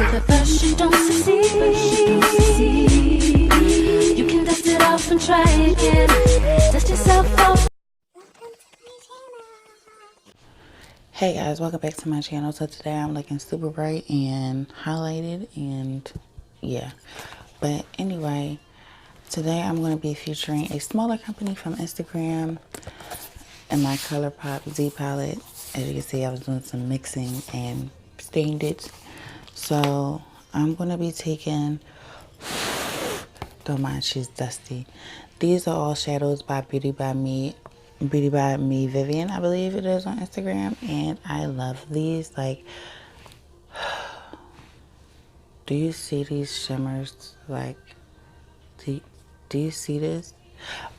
if at first you don't succeed, you can dust it off and try again. Dust yourself off. Hey guys, welcome back to my channel. So today I'm looking super bright and highlighted and yeah. But anyway, today I'm going to be featuring a smaller company from Instagram and my ColourPop Z palette. As you can see, I was doing some mixing and stained it. So I'm going to be taking, don't mind she's dusty. These are all shadows by Beauty by Me Vivian, I believe it is on Instagram, and I love these. Like, do you see these shimmers? Like, do you see this?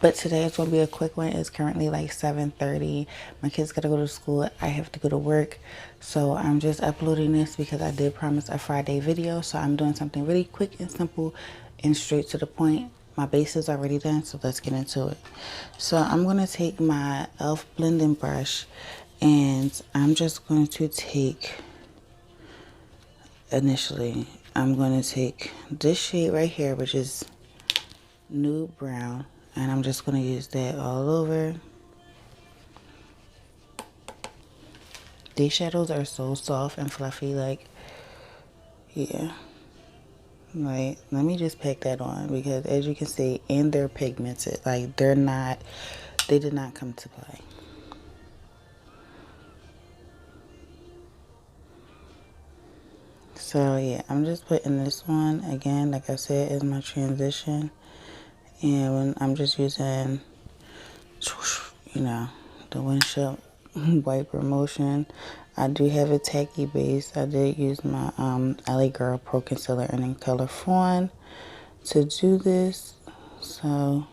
But today it's gonna be a quick one. It's currently like 7:30. My kids gotta go to school. I have to go to work, so I'm just uploading this because I did promise a Friday video. So I'm doing something really quick and simple and straight to the point. My base is already done, so let's get into it. So I'm gonna take my e.l.f. blending brush and I'm just going to take, initially, I'm gonna take this shade right here, which is Nude Brown, and I'm just gonna use that all over. These shadows are so soft and fluffy, like, yeah. Like, let me just pack that on because as you can see, and they're pigmented. Like, they did not come to play. So yeah, I'm just putting this one, again, like I said, is my transition. And when I'm just using, you know, the windshield wiper motion. I do have a tacky base. I did use my LA Girl Pro Concealer in color Fawn to do this. So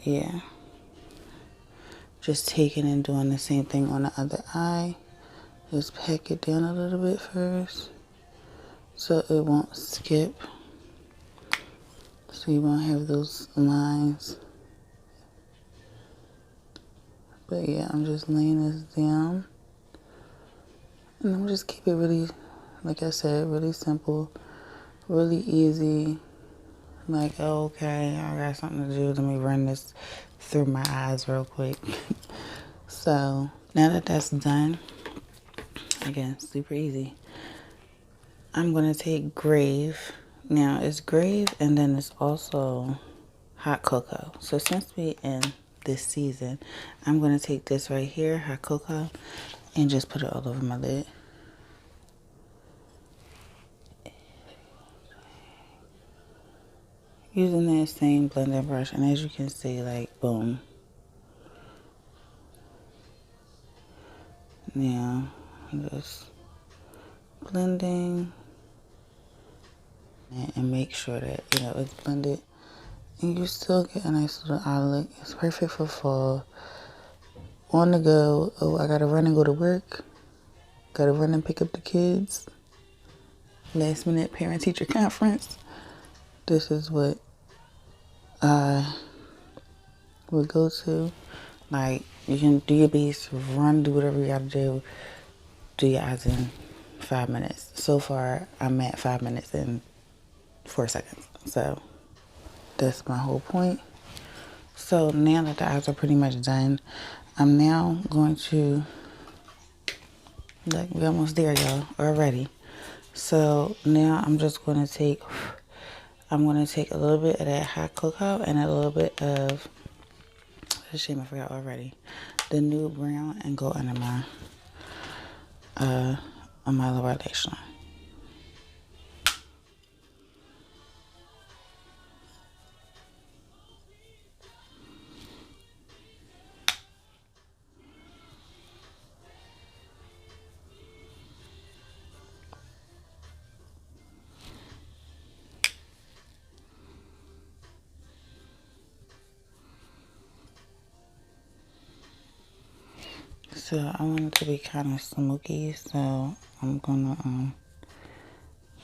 yeah, just taking and doing the same thing on the other eye. Just pack it down a little bit first so it won't skip, so you won't have those lines. But yeah, I'm just laying this down. And I'm just keep it really, like I said, really simple, really easy. Like, okay, I got something to do. Let me run this through my eyes real quick. So now that that's done, again, super easy. I'm going to take Grave. Now, it's Grave and then it's also Hot Cocoa. So since we in this season, I'm going to take this right here, Hot Cocoa, and just put it all over my lid. Using that same blending brush, and as you can see, like, boom. Now, I'm just blending and make sure that, you know, it's blended. And you still get a nice little eye look. It's perfect for fall. On the go. Oh, I gotta run and go to work. Gotta run and pick up the kids. Last minute parent teacher conference. This is what I would go to. Like, you can do your base, run, do whatever you gotta do. Do your eyes in 5 minutes. So far, I'm at 5 minutes and 4 seconds. So that's my whole point. So now that the eyes are pretty much done, I'm now going to, like, we're almost there, y'all, already. So now I'm just going to take, a little bit of that Hot Cocoa and a little bit of, it's a shame I forgot already, the Nude Brown, and go under my, on my lower lash line. So I want it to be kind of smoky, so I'm gonna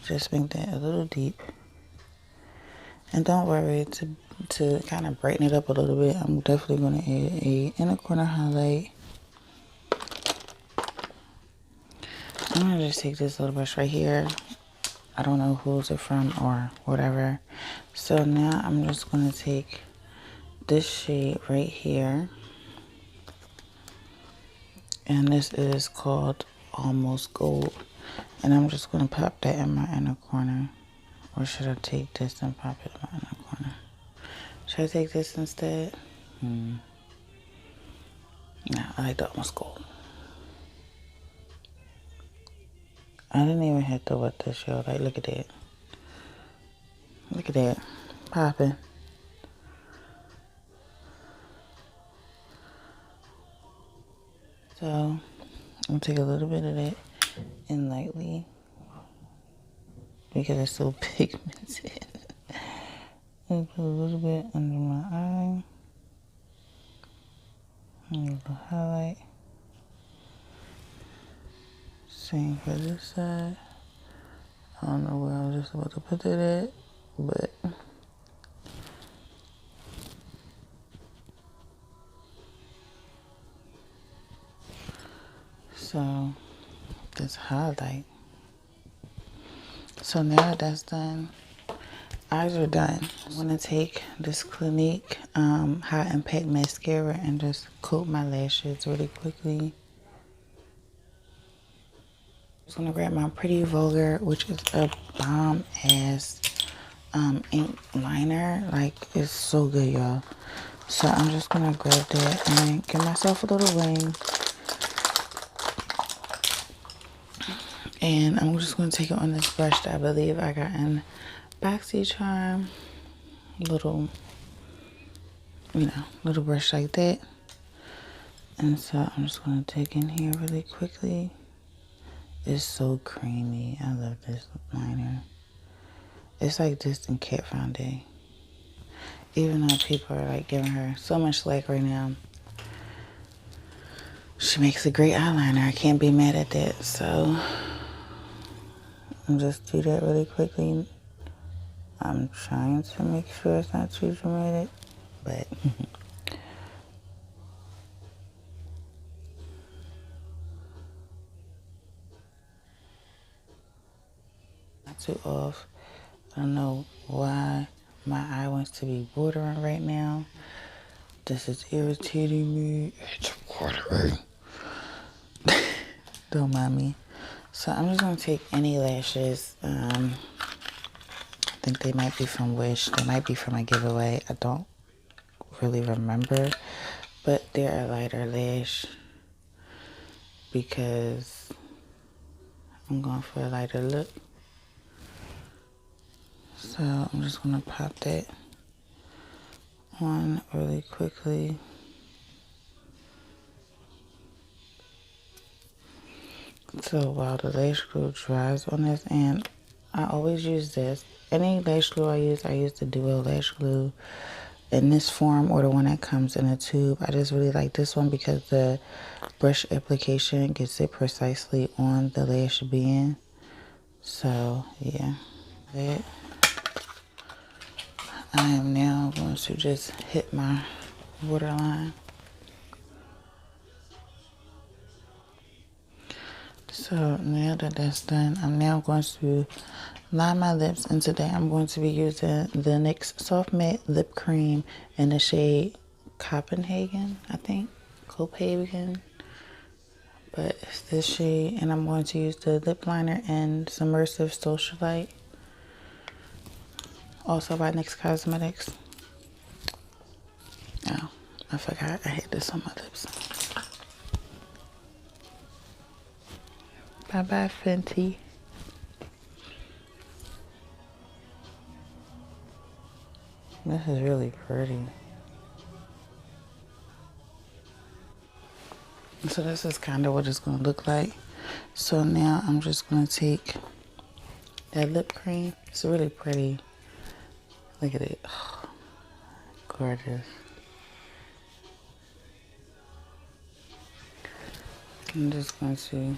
just make that a little deep. And don't worry, to kind of brighten it up a little bit, I'm definitely gonna add a inner corner highlight. I'm gonna just take this little brush right here. I don't know who's it from or whatever. So now I'm just gonna take this shade right here. And this is called Almost Gold. And I'm just gonna pop that in my inner corner. Or should I take this and pop it in my inner corner? Should I take this instead? No, I like the Almost Gold. I didn't even have to wet this, y'all. Like, look at that. Look at that. Popping. So, I'm gonna take a little bit of that in lightly. Because it's so pigmented. And put a little bit under my eye. And a little highlight. Same for this side. I don't know where I was just about to put that at, but so this highlight. So now that that's done, eyes are done. I'm gonna take this Clinique High Impact Mascara and just coat my lashes really quickly. I'm just gonna grab my Pretty Vulgar, which is a bomb ass ink liner. Like, it's so good, y'all. So I'm just gonna grab that and give myself a little wing. And I'm just gonna take it on this brush that I believe I got in BoxyCharm. Little, you know, little brush like that. And so I'm just gonna take in here really quickly. It's so creamy. I love this liner. It's like this in Kat Von D. Even though people are like giving her so much slack right now, she makes a great eyeliner. I can't be mad at that. So I'll just do that really quickly. I'm trying to make sure it's not too dramatic, but not too off. I don't know why my eye wants to be watering right now. This is irritating me. It's watering. Don't mind me. So I'm just gonna take any lashes. I think they might be from Wish. They might be from a giveaway. I don't really remember, but they're a lighter lash because I'm going for a lighter look. So I'm just gonna pop that on really quickly. So while the lash glue dries on this, and I always use this. Any lash glue I use the Duo lash glue in this form or the one that comes in a tube. I just really like this one because the brush application gets it precisely on the lash band. So yeah, that. I am now going to just hit my waterline. So now that that's done, I'm now going to line my lips, and today I'm going to be using the NYX Soft Matte Lip Cream in the shade Copenhagen, I think. Copenhagen. But it's this shade, and I'm going to use the lip liner in Submersive Socialite. Also by NYX Cosmetics. Oh, I forgot I had this on my lips. Bye bye, Fenty. This is really pretty. So this is kind of what it's going to look like. So now I'm just going to take that lip cream. It's really pretty. Look at it. Oh, gorgeous. I'm just going to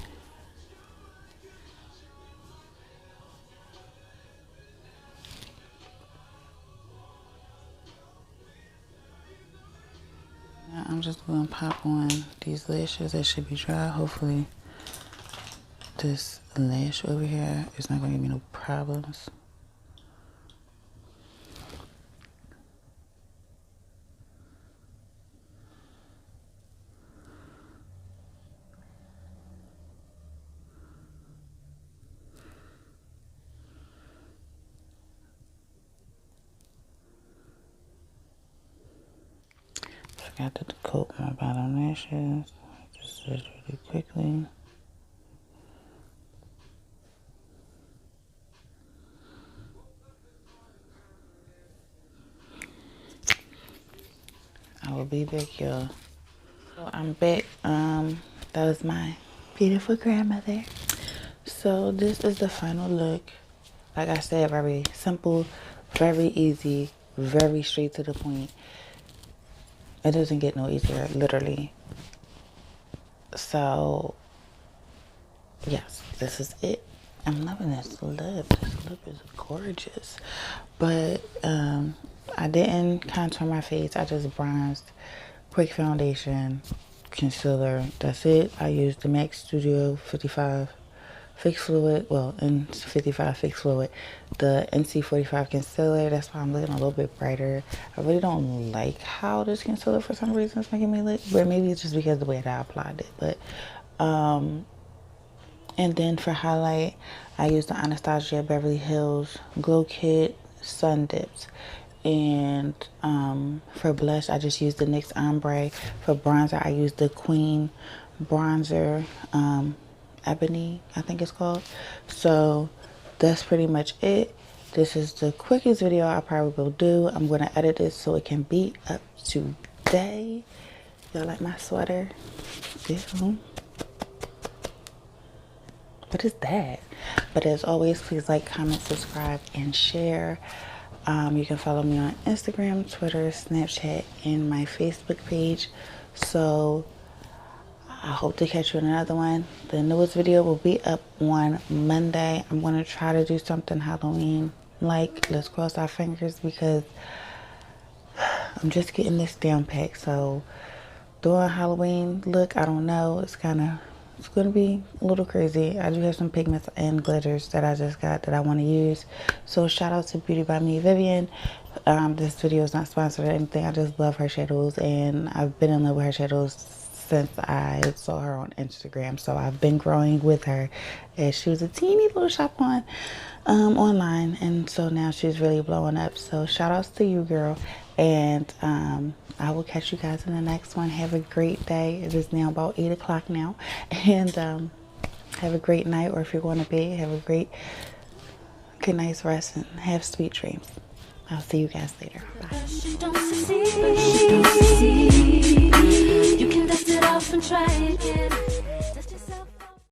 I'm just going to pop on these lashes. They should be dry, hopefully. this lash over here. It's not gonna give me no problems. Forgot to coat my bottom lashes. Just did really quickly. I will be back, y'all. So I'm back. That was my beautiful grandmother. So this is the final look. Like I said, very simple, very easy, very straight to the point. It doesn't get no easier, literally. So yes, this is it. I'm loving this lip. This lip is gorgeous. But I didn't contour my face. I just bronzed, quick foundation, concealer. That's it. I used the MAC Studio 55 Fix Fluid. Well, N55 Fix Fluid. The NC45 concealer. That's why I'm looking a little bit brighter. I really don't like how this concealer for some reason is making me look. But maybe it's just because of the way that I applied it. But and then for highlight, I used the Anastasia Beverly Hills Glow Kit Sun Dips. And for blush, I just used the NYX Ombre. For bronzer, I used the Queen Bronzer Ebony, I think it's called. So that's pretty much it. This is the quickest video I probably will do. I'm going to edit this so it can be up today. Y'all like my sweater? Yeah. What is that? But as always, please like, comment, subscribe, and share. You can follow me on Instagram, Twitter, Snapchat, and my Facebook page. So I hope to catch you in another one. The newest video will be up on Monday. I'm going to try to do something Halloween-like. Let's cross our fingers because I'm just getting this down packed. So doing Halloween look, I don't know. It's going to be a little crazy. I do have some pigments and glitters that I just got that I want to use. So shout out to Beauty by Me Vivian. This video is not sponsored or anything. I just love her shadows, and I've been in love with her shadows since I saw her on Instagram. So I've been growing with her as she was a teeny little shop on online, and so now she's really blowing up. So shout outs to you, girl, and I will catch you guys in the next one. Have a great day. It is now about 8 o'clock now, and have a great night, or if you're going to bed, have a good night's rest and have sweet dreams. I'll see you guys later. Bye. You can dust it off and try again.